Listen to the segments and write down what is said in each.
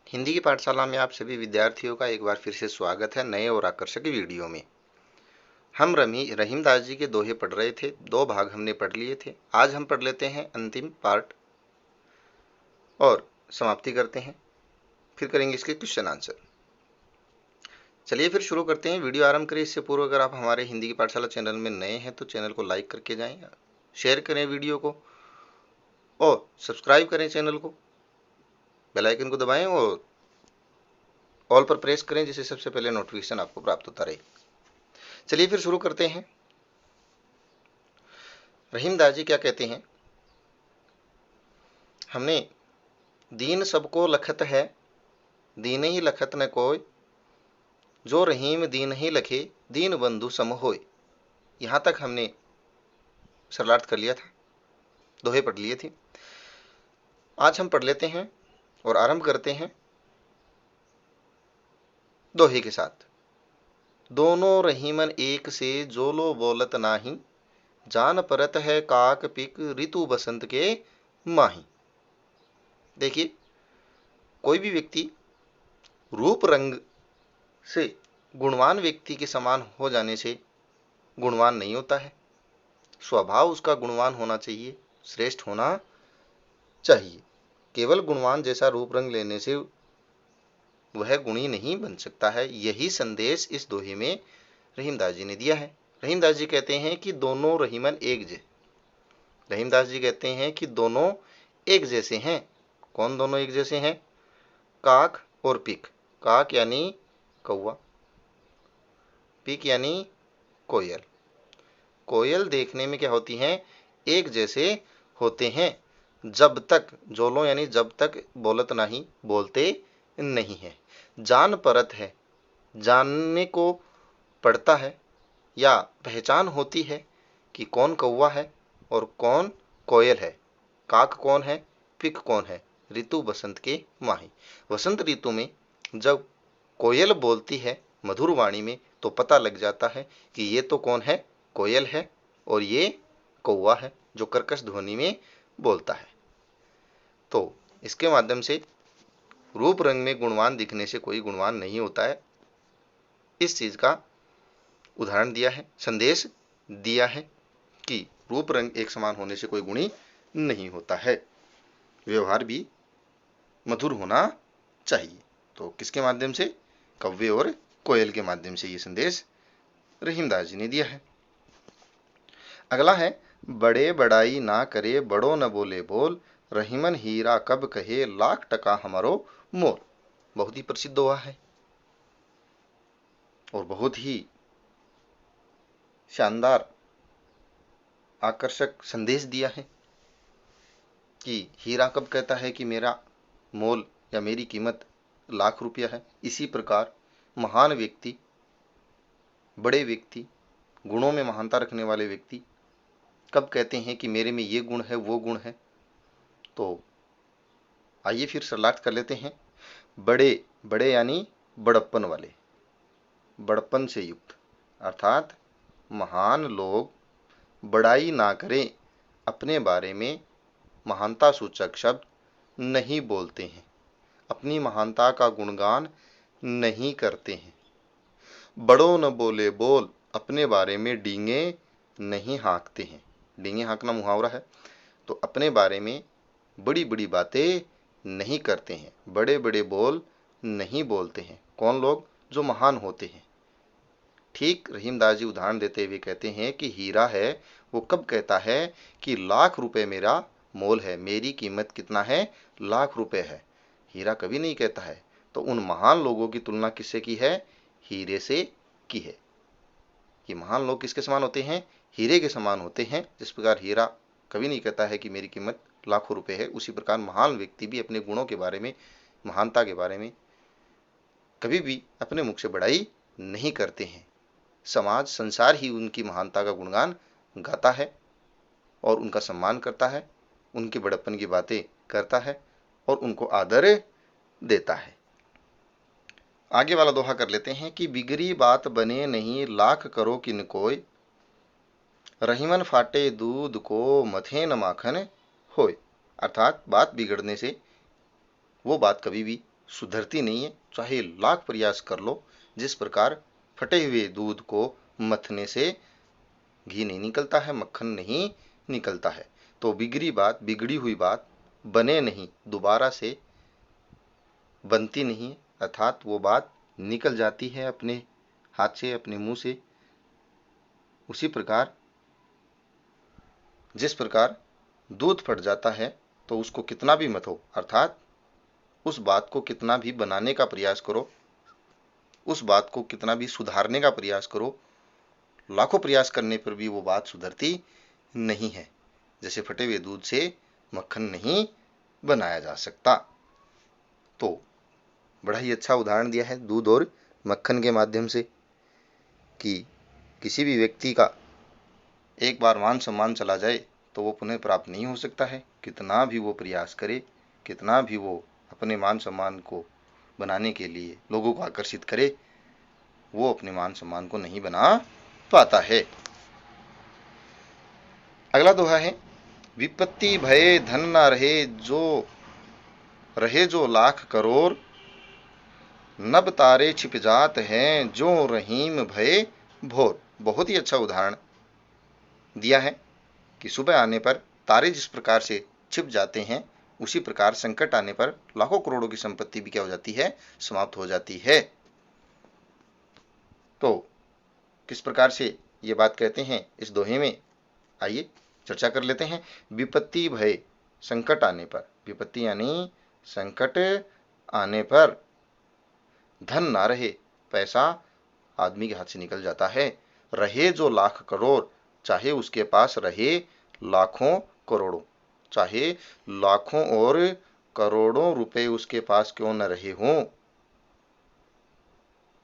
हिंदी की पाठशाला में आप सभी विद्यार्थियों का एक बार फिर से स्वागत है नए और आकर्षक वीडियो में। हम रहीम दास जी के दोहे पढ़ रहे थे, 2 भाग हमने पढ़ लिए थे। आज हम पढ़ लेते हैं अंतिम पार्ट और समाप्ति करते हैं, फिर करेंगे इसके क्वेश्चन आंसर। चलिए फिर शुरू करते हैं। वीडियो आरंभ करें इससे पूर्व अगर आप हमारे हिंदी की पाठशाला चैनल में नए हैं तो चैनल को लाइक करके जाएं, शेयर करें वीडियो को और सब्सक्राइब करें चैनल को, बेल आइकन को दबाएं और ऑल पर प्रेस करें जिससे सबसे पहले नोटिफिकेशन आपको प्राप्त होता रहे। चलिए फिर शुरू करते हैं। रहीम दास जी क्या कहते हैं? हमने दीन सबको लखत है, दीन ही लखत न कोय, जो रहीम दीन ही लखे, दीन बंधु सम होय। यहां तक हमने सरलार्थ कर लिया था, दोहे पढ़ लिए थे। आज हम पढ़ लेते हैं और आरंभ करते हैं दोहे के साथ। दोनों रहीमन एक से, जोलो बोलत नाही, जान परत है काक पिक, ऋतु बसंत के माही। देखिए, कोई भी व्यक्ति रूप रंग से गुणवान व्यक्ति के समान हो जाने से गुणवान नहीं होता है। स्वभाव उसका गुणवान होना चाहिए, श्रेष्ठ होना चाहिए। केवल गुणवान जैसा रूप रंग लेने से वह गुणी नहीं बन सकता है। यही संदेश इस दोहे में रहीमदास जी ने दिया है। रहीमदास जी कहते हैं कि दोनों रहीमन रहीमदास जी कहते हैं कि दोनों एक जैसे हैं। कौन दोनों एक जैसे हैं? काक और पिक। काक यानी कौवा, पिक यानी कोयल। कोयल देखने में क्या होती हैं? एक जैसे होते हैं, जब तक, जोलो यानी जब तक, बोलत नहीं, बोलते नहीं है। जान परत है, जानने को पड़ता है या पहचान होती है कि कौन कौवा है और कौन कोयल है। काक कौन है, पिक कौन है। ऋतु बसंत के माही। वसंत ऋतु में जब कोयल बोलती है मधुर वाणी में तो पता लग जाता है कि ये तो कौन है? कोयल है और ये कौवा है जो कर्कश ध्वनि में बोलता है। तो इसके माध्यम से रूप रंग में गुणवान दिखने से कोई गुणवान नहीं होता है, इस चीज का उदाहरण दिया है, संदेश दिया है कि रूप रंग एक समान होने से कोई गुणी नहीं होता है, व्यवहार भी मधुर होना चाहिए। तो किसके माध्यम से? कव्वे और कोयल के माध्यम से ये संदेश रहीमदास जी ने दिया है। अगला है, बड़े बड़ाई ना करे, बड़ो न बोले बोल, रहीमन हीरा कब कहे, लाख टका हमारो मोल। बहुत ही प्रसिद्ध हुआ है और बहुत ही शानदार आकर्षक संदेश दिया है कि हीरा कब कहता है कि मेरा मोल या मेरी कीमत लाख रुपया है। इसी प्रकार महान व्यक्ति, बड़े व्यक्ति, गुणों में महानता रखने वाले व्यक्ति कब कहते हैं कि मेरे में ये गुण है, वो गुण है। तो आइए फिर सरलार्थ कर लेते हैं। बड़े, बड़े यानी बड़प्पन वाले, बड़प्पन से युक्त, अर्थात महान लोग बड़ाई ना करें, अपने बारे में महानता सूचक शब्द नहीं बोलते हैं, अपनी महानता का गुणगान नहीं करते हैं। बड़ों न बोले बोल, अपने बारे में डींगे नहीं हाँकते हैं। डींगे हाँकना मुहावरा है। तो अपने बारे में बड़ी बड़ी बातें नहीं करते हैं, बड़े बड़े बोल नहीं बोलते हैं। कौन लोग? जो महान होते हैं। ठीक रहीमदास जी उदाहरण देते हुए कहते हैं कि हीरा है, वो कब कहता है कि लाख रुपए मेरा मोल है, मेरी कीमत कितना है? लाख रुपए है। हीरा कभी नहीं कहता है। तो उन महान लोगों की तुलना किससे की है? हीरे से की है। कि महान लोग किसके समान होते हैं? हीरे के समान होते हैं। जिस प्रकार हीरा कभी नहीं कहता है कि मेरी कीमत लाखों रुपए है, उसी प्रकार महान व्यक्ति भी अपने गुणों के बारे में, महानता के बारे में कभी भी अपने मुख से बड़ाई नहीं करते हैं। समाज, संसार ही उनकी महानता का गुणगान गाता है और उनका सम्मान करता है, उनके बड़प्पन की बातें करता है और उनको आदर देता है। आगे वाला दोहा कर लेते हैं कि बिगड़ी बात बने नहीं, लाख करो किन कोय, रहीमन फाटे दूध को, मथे न माखन होय। अर्थात बात बिगड़ने से वो बात कभी भी सुधरती नहीं है, चाहे लाख प्रयास कर लो। जिस प्रकार फटे हुए दूध को मथने से घी नहीं निकलता है, मक्खन नहीं निकलता है, तो बिगड़ी हुई बात बने नहीं, दोबारा से बनती नहीं, अर्थात वो बात निकल जाती है अपने हाथ से, अपने मुंह से। उसी प्रकार जिस प्रकार दूध फट जाता है तो उसको कितना भी मथो, अर्थात उस बात को कितना भी बनाने का प्रयास करो, उस बात को कितना भी सुधारने का प्रयास करो, लाखों प्रयास करने पर भी वो बात सुधरती नहीं है। जैसे फटे हुए दूध से मक्खन नहीं बनाया जा सकता। तो बड़ा ही अच्छा उदाहरण दिया है दूध और मक्खन के माध्यम से कि किसी भी व्यक्ति का एक बार मान सम्मान चला जाए तो वो पुनः प्राप्त नहीं हो सकता है। कितना भी वो प्रयास करे, कितना भी वो अपने मान सम्मान को बनाने के लिए लोगों को आकर्षित करे, वो अपने मान सम्मान को नहीं बना पाता है। अगला दोहा है, विपत्ति भय धन न रहे जो लाख करोड़, नभ तारे छिप जात हैं जो रहीम भय भोर। बहुत ही अच्छा उदाहरण दिया है कि सुबह आने पर तारे जिस प्रकार से छिप जाते हैं, उसी प्रकार संकट आने पर लाखों करोड़ों की संपत्ति भी क्या हो जाती है, समाप्त हो जाती है। तो किस प्रकार से ये बात कहते हैं इस दोहे में, आइए चर्चा कर लेते हैं। विपत्ति भय, संकट आने पर, विपत्ति यानी संकट आने पर, धन ना रहे, पैसा आदमी के हाथ से निकल जाता है, रहे जो लाख करोड़, चाहे उसके पास रहे लाखों करोड़ों, चाहे लाखों और करोड़ों रुपए उसके पास क्यों न रहे हों,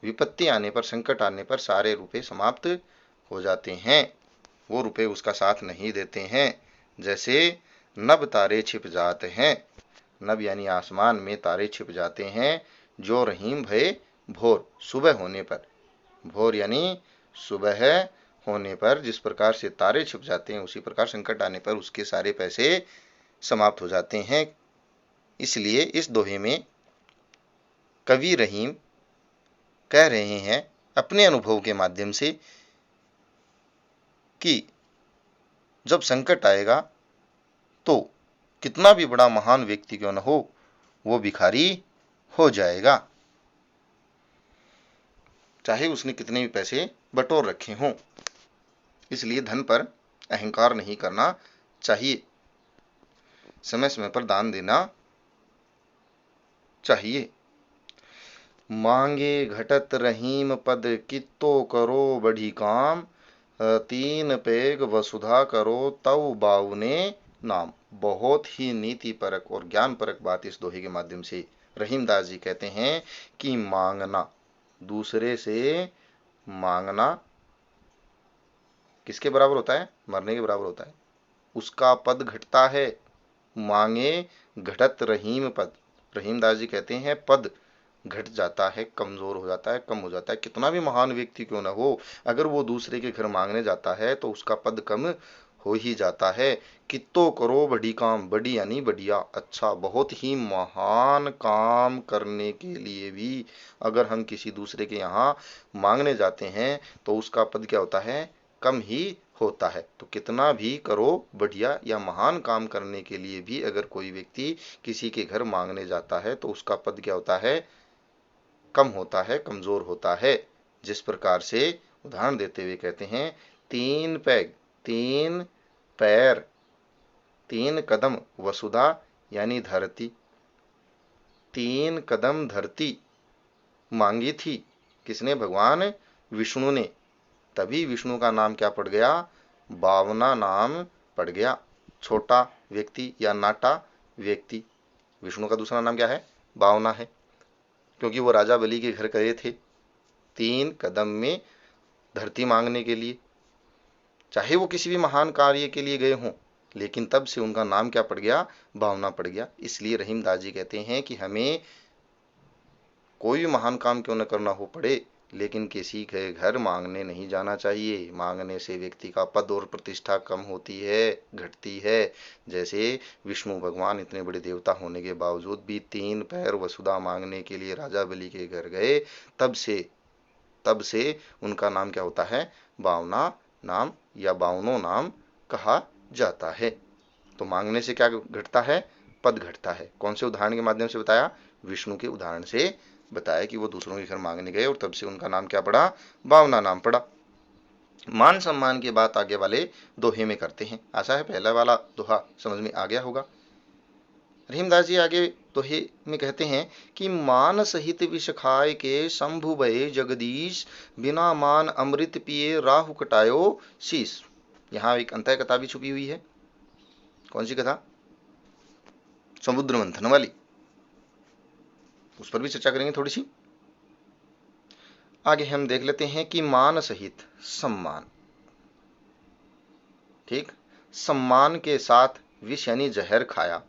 विपत्ति आने पर, संकट आने पर सारे रुपए समाप्त हो जाते हैं, वो रुपए उसका साथ नहीं देते हैं। जैसे नभ तारे छिप जाते हैं, नभ यानी आसमान में तारे छिप जाते हैं, जो रहीम भय भोर, सुबह होने पर, भोर यानी सुबह होने पर जिस प्रकार से तारे छिप जाते हैं, उसी प्रकार संकट आने पर उसके सारे पैसे समाप्त हो जाते हैं। इसलिए इस दोहे में कवि रहीम कह रहे हैं अपने अनुभव के माध्यम से कि जब संकट आएगा तो कितना भी बड़ा महान व्यक्ति क्यों न हो, वो भिखारी हो जाएगा, चाहे उसने कितने भी पैसे बटोर रखे हों। इसलिए धन पर अहंकार नहीं करना चाहिए, समय समय पर दान देना चाहिए। मांगे घटत रहीम पद कित्तो करो बढ़ी काम, तीन पेग वसुधा करो तव बावने नाम। बहुत ही नीति परक और ज्ञान परक बात इस दोहे के माध्यम से रहीमदास जी कहते हैं कि मांगना, दूसरे से मांगना किसके बराबर होता है, मरने के बराबर होता है। उसका पद घटता है, मांगे घटत रहीम पद, रहीमदास जी कहते हैं पद घट जाता है, कमजोर हो जाता है, कम हो जाता है। कितना भी महान व्यक्ति क्यों ना हो, अगर वो दूसरे के घर मांगने जाता है तो उसका पद कम हो ही जाता है। कित्तो करो बड़ी काम, बड़ी यानी बढ़िया, अच्छा, बहुत ही महान काम करने के लिए भी अगर हम किसी दूसरे के यहाँ मांगने जाते हैं तो उसका पद क्या होता है, कम ही होता है। तो कितना भी करो बढ़िया या महान काम करने के लिए भी अगर कोई व्यक्ति किसी के घर मांगने जाता है तो उसका पद क्या होता है, कम होता है, कमजोर होता है। जिस प्रकार से उदाहरण देते हुए कहते हैं, तीन पैग, तीन पैर, तीन कदम वसुधा यानी धरती, तीन कदम धरती मांगी थी किसने, भगवान विष्णु ने, तभी विष्णु का नाम क्या पड़ गया, बावना नाम पड़ गया। छोटा व्यक्ति या नाटा व्यक्ति, विष्णु का दूसरा नाम क्या है, बावना है, क्योंकि वो राजा बलि के घर गए थे तीन कदम में धरती मांगने के लिए। चाहे वो किसी भी महान कार्य के लिए गए हों, लेकिन तब से उनका नाम क्या पड़ गया, भावना पड़ गया। इसलिए रहीमदास जी कहते हैं कि हमें कोई भी महान काम क्यों न करना हो पड़े, लेकिन किसी के घर मांगने नहीं जाना चाहिए। मांगने से व्यक्ति का पद और प्रतिष्ठा कम होती है, घटती है। जैसे विष्णु भगवान इतने बड़े देवता होने के बावजूद भी 3 पैर वसुधा मांगने के लिए राजा बलि के घर गए, तब से उनका नाम क्या होता है? बावना नाम या बावनो नाम कहा जाता है। तो मांगने से क्या घटता है? पद घटता है। कौन से उदाहरण के माध्यम से बताया? विष्णु के उदाहरण से बताया कि वो दूसरों के घर मांगने गए और तब से उनका नाम क्या पड़ा? बावना नाम पड़ा। मान सम्मान की बात आगे वाले दोहे में करते हैं। आशा है पहला वाला दोहा समझ में आ गया होगा। रहीमदास जी आगे दोहे में कहते हैं कि मान सहित विष खाए के शंभु भये जगदीश, बिना मान अमृत पिए राहु कटायो शीश। यहाँ एक अंतः कथा भी छुपी हुई है। कौन सी कथा? समुद्र मंथन वाली। उस पर भी चर्चा करेंगे थोड़ी सी। आगे हम देख लेते हैं कि मान सहित सम्मान। ठीक, सम्मान के साथ विष यानी जहर खाया।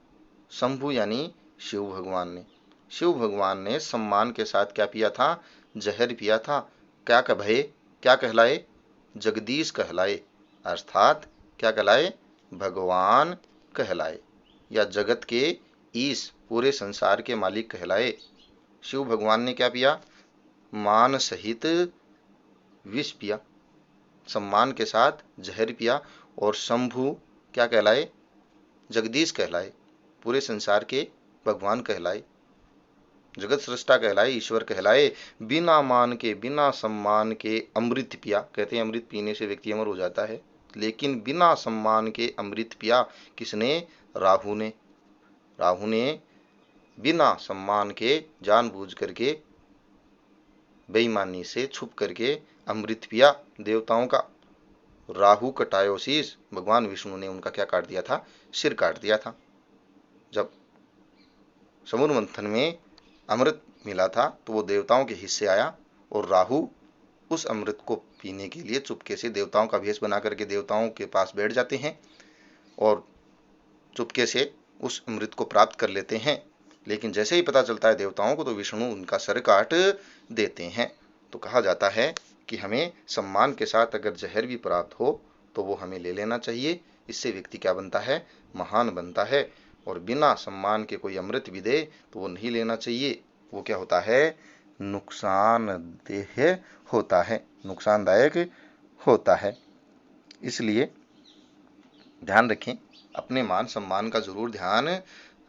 शंभु यानी शिव भगवान ने। शिव भगवान ने सम्मान के साथ क्या पिया था? जहर पिया था। क्या भये? क्या कहलाए? जगदीश कहलाए। अर्थात क्या कहलाए? भगवान कहलाए, या जगत के ईश, पूरे संसार के मालिक कहलाए। शिव भगवान ने क्या पिया? मान सहित विष पिया, सम्मान के साथ जहर पिया। और शंभु क्या कहलाए? जगदीश कहलाए, पूरे संसार के भगवान कहलाए, जगत सृष्टा कहलाए, ईश्वर कहलाए। बिना मान के, बिना सम्मान के अमृत पिया। कहते हैं अमृत पीने से व्यक्ति अमर हो जाता है, लेकिन बिना सम्मान के अमृत पिया। किसने? राहु ने। राहु ने बिना सम्मान के, जानबूझ करके, बेईमानी से छुप करके अमृत पिया देवताओं का। राहु कटायो शीश, भगवान विष्णु ने उनका क्या काट दिया था? सिर काट दिया था। जब समुद्र मंथन में अमृत मिला था तो वो देवताओं के हिस्से आया, और राहु उस अमृत को पीने के लिए चुपके से देवताओं का भेष बना करके देवताओं के पास बैठ जाते हैं और चुपके से उस अमृत को प्राप्त कर लेते हैं। लेकिन जैसे ही पता चलता है देवताओं को तो विष्णु उनका सर काट देते हैं। तो कहा जाता है कि हमें सम्मान के साथ अगर जहर भी प्राप्त हो तो वो हमें ले लेना चाहिए। इससे व्यक्ति क्या बनता है? महान बनता है। और बिना सम्मान के कोई अमृत भी दे तो वो नहीं लेना चाहिए। वो क्या होता है? नुकसानदेह होता है, नुकसानदायक होता है। इसलिए ध्यान रखें, अपने मान सम्मान का जरूर ध्यान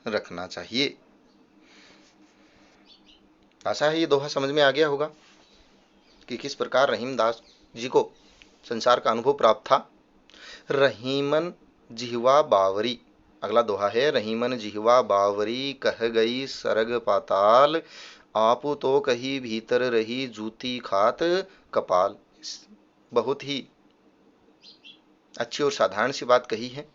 रखना चाहिए। आशा है ये दोहा समझ में आ गया होगा कि किस प्रकार रहीमदास जी को संसार का अनुभव प्राप्त था। रहीमन जिह्वा बावरी, अगला दोहा है। रहीमन जिह्वा बावरी, कह गई सरग पाताल, आप तो कही भीतर रही जूती खात कपाल। बहुत ही अच्छी और साधारण सी बात कही है,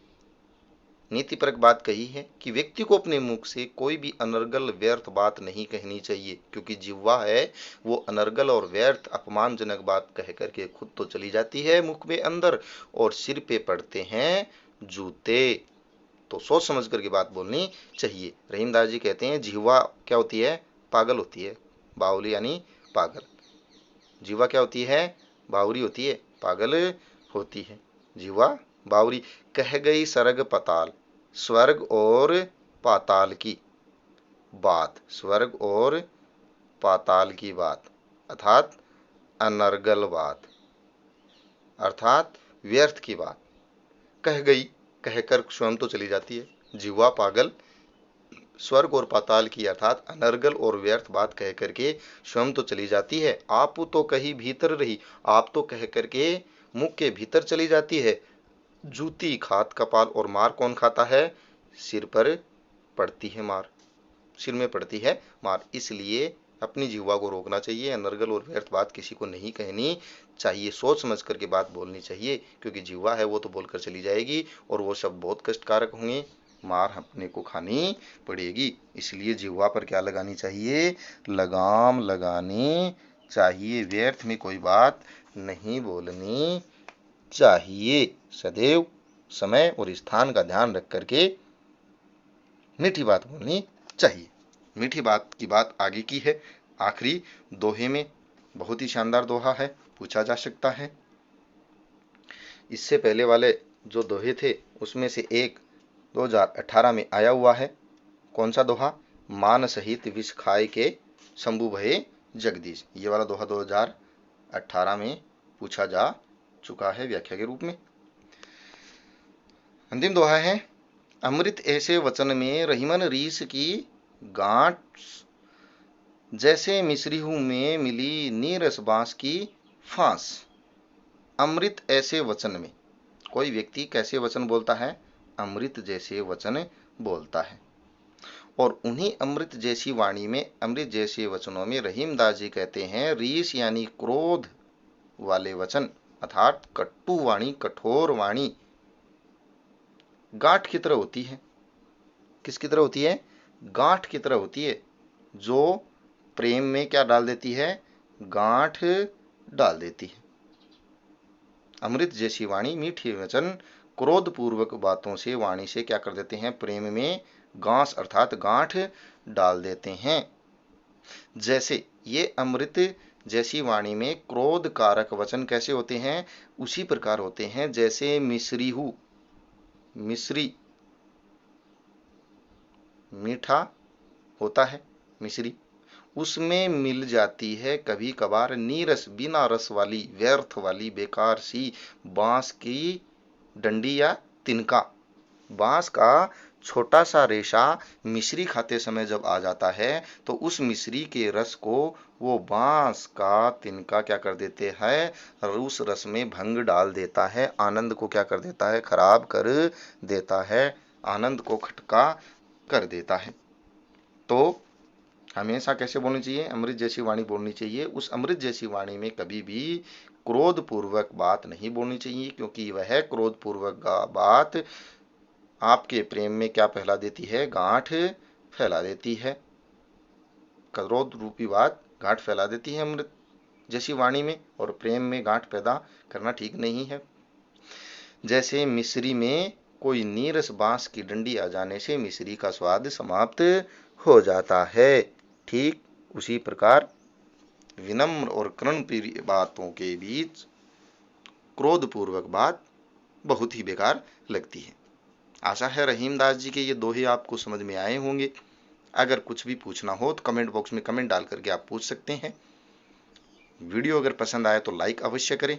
नीतिपरक बात कही है कि व्यक्ति को अपने मुख से कोई भी अनर्गल व्यर्थ बात नहीं कहनी चाहिए, क्योंकि जिह्वा है वो अनर्गल और व्यर्थ अपमानजनक बात कह करके खुद तो चली जाती है मुख में अंदर, और सिर पे पड़ते हैं जूते। तो सोच समझ करके बात बोलनी चाहिए। रहीमदास जी कहते हैं जिह्वा क्या होती है? पागल होती है। बावली यानी पागल। जिह्वा क्या होती है? बावरी होती है, पागल होती है जिह्वा बावरी। कह गई सरग पताल, स्वर्ग और पाताल की बात, स्वर्ग और पाताल की बात, अर्थात अनर्गल बात, अर्थात व्यर्थ की बात कह गई, कहकर स्वयं तो चली जाती है। जिह्वा पागल, स्वर्ग और पाताल की अर्थात अनर्गल और व्यर्थ बात कह करके स्वयं तो चली जाती है। आप तो कहीं भीतर रही, आप तो कह करके मुख के भीतर चली जाती है। जूती खात कपाल, और मार कौन खाता है? सिर पर पड़ती है मार, सिर में पड़ती है मार। इसलिए अपनी जिह्वा को रोकना चाहिए, अनर्गल और व्यर्थ बात किसी को नहीं कहनी चाहिए, सोच समझ करके बात बोलनी चाहिए। क्योंकि जिह्वा है वो तो बोलकर चली जाएगी और वो शब्द बहुत कष्टकारक होंगे, मार अपने को खानी पड़ेगी। इसलिए जिह्वा पर क्या लगानी चाहिए? लगाम लगानी चाहिए। व्यर्थ में कोई बात नहीं बोलनी चाहिए। सदैव समय और स्थान का ध्यान रख करके मीठी बात बोलनी चाहिए। मीठी बात की बात आगे की है आखिरी दोहे में। बहुत ही शानदार दोहा है, पूछा जा सकता है। इससे पहले वाले जो दोहे थे उसमें से एक 2018 में आया हुआ है। कौन सा दोहा? मान सहित विष खाए के शंभु भये जगदीश। ये वाला दोहा 2018 में पूछा जा चुका है व्याख्या के रूप में। अंतिम दोहा है, अमृत ऐसे वचन में रहीमन रीस की गांठ, जैसे मिसरीहू में मिली नीरस बांस की फांस। अमृत ऐसे वचन में, कोई व्यक्ति कैसे वचन बोलता है? अमृत जैसे वचन बोलता है। और उन्हीं अमृत जैसी वाणी में, अमृत जैसे वचनों में रहीमदास जी कहते हैं रीस यानी क्रोध वाले वचन, अर्थात कट्टू वाणी, कठोर वाणी गांठ की तरह होती है। किसकी तरह होती है? गांठ की तरह होती है, जो प्रेम में क्या डाल देती है? गांठ डाल देती है। अमृत जैसी वाणी, मीठी वचन क्रोध पूर्वक बातों से, वाणी से क्या कर देते हैं? प्रेम में गांस अर्थात गांठ डाल देते हैं। जैसे ये अमृत जैसी वाणी में क्रोध कारक वचन कैसे होते हैं? उसी प्रकार होते हैं जैसे मिश्रीहू, मिश्री मीठा होता है, मिश्री, उसमें मिल जाती है कभी कभार नीरस, बिना रस वाली, व्यर्थ वाली, बेकार सी बांस की डंडी या तिनका। बांस का छोटा सा रेशा मिश्री खाते समय जब आ जाता है तो उस मिश्री के रस को वो बांस का तिनका क्या कर देते हैं? उस रस में भंग डाल देता है, आनंद को क्या कर देता है? खराब कर देता है, आनंद को खटका कर देता है। तो हमेशा कैसे बोलनी चाहिए? अमृत जैसी वाणी बोलनी चाहिए। उस अमृत जैसी वाणी में कभी भी क्रोध पूर्वक बात नहीं बोलनी चाहिए, क्योंकि वह क्रोध पूर्वक बात आपके प्रेम में क्या फैला देती है? गांठ फैला देती है। क्रोध रूपी बात गांठ फैला देती है अमृत जैसी वाणी में, और प्रेम में गांठ पैदा करना ठीक नहीं है। जैसे मिश्री में कोई नीरस बांस की डंडी आ जाने से मिश्री का स्वाद समाप्त हो जाता है, ठीक उसी प्रकार विनम्र और कर्णप्रिय बातों के बीच क्रोधपूर्वक बात बहुत ही बेकार लगती है। आशा है रहीमदास जी के ये दोहे आपको समझ में आए होंगे। अगर कुछ भी पूछना हो तो कमेंट बॉक्स में कमेंट डाल करके आप पूछ सकते हैं। वीडियो अगर पसंद आए तो लाइक अवश्य करें।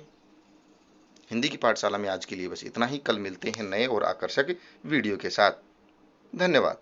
हिंदी की पाठशाला में आज के लिए बस इतना ही। कल मिलते हैं नए और आकर्षक वीडियो के साथ। धन्यवाद।